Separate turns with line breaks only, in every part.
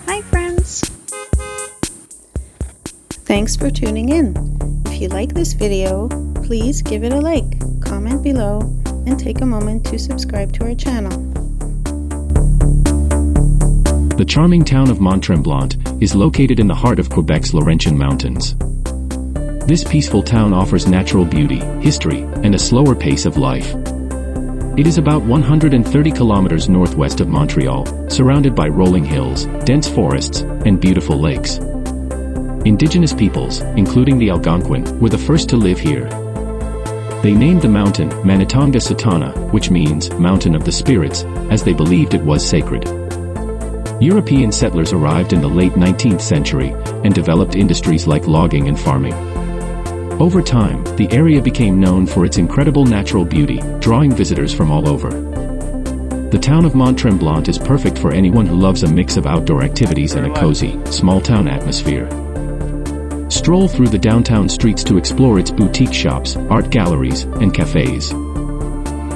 Hi friends! Thanks for tuning in. If you like this video, please give it a like, comment below, and take a moment to subscribe to our channel.
The charming town of Mont-Tremblant is located in the heart of Quebec's Laurentian Mountains. This peaceful town offers natural beauty, history, and a slower pace of life. It is about 130 kilometers northwest of Montreal, surrounded by rolling hills, dense forests, and beautiful lakes. Indigenous peoples, including the Algonquin, were the first to live here. They named the mountain Manitonga Satana, which means Mountain of the Spirits, as they believed it was sacred. European settlers arrived in the late 19th century and developed industries like logging and farming. Over time, the area became known for its incredible natural beauty, drawing visitors from all over. The town of Mont-Tremblant is perfect for anyone who loves a mix of outdoor activities and a cozy, small-town atmosphere. Stroll through the downtown streets to explore its boutique shops, art galleries, and cafes.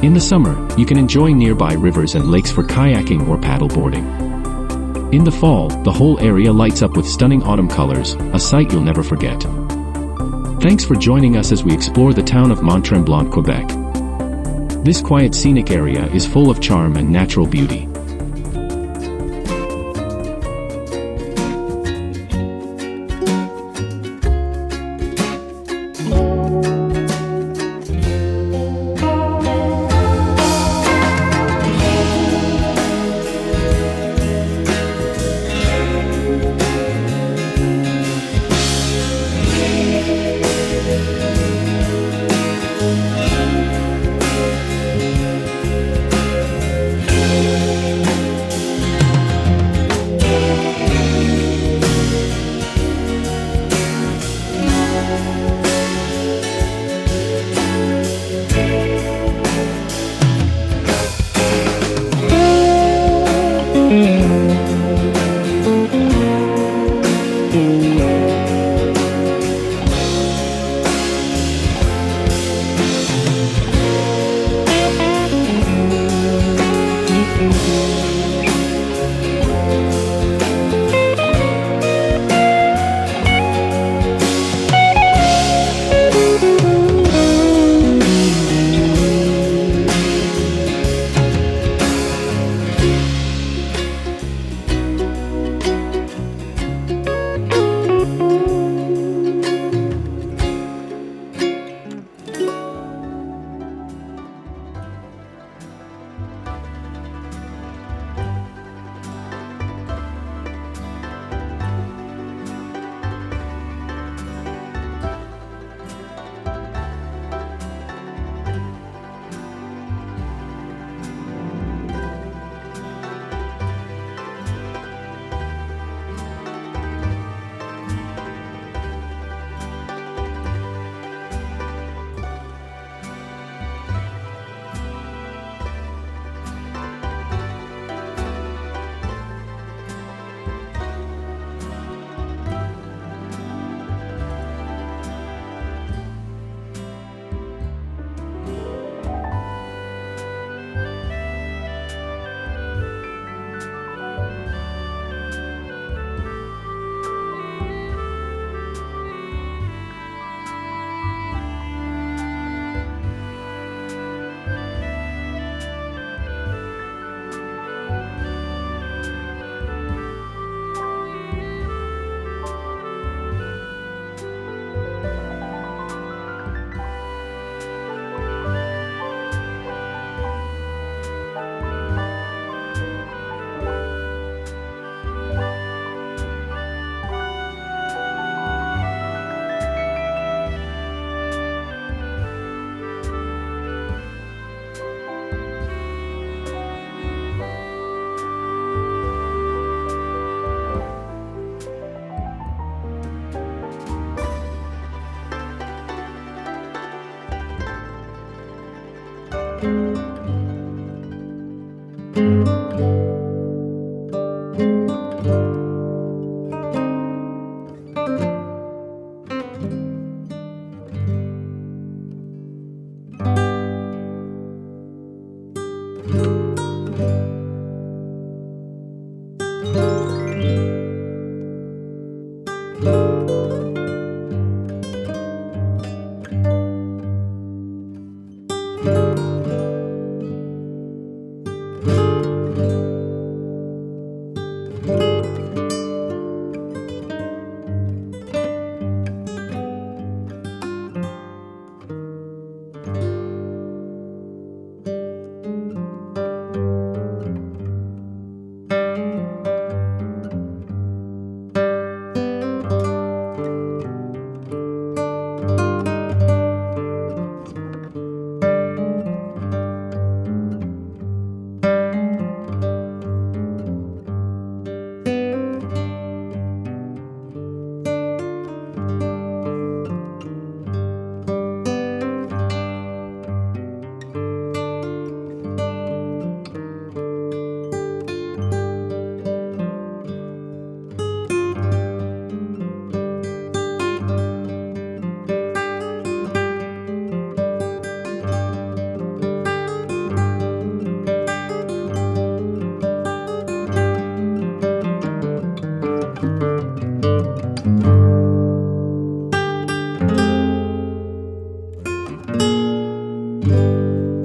In the summer, you can enjoy nearby rivers and lakes for kayaking or paddleboarding. In the fall, the whole area lights up with stunning autumn colors, a sight you'll never forget. Thanks for joining us as we explore the town of Mont-Tremblant, Quebec. This quiet scenic area is full of charm and natural beauty.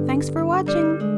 Thanks for watching!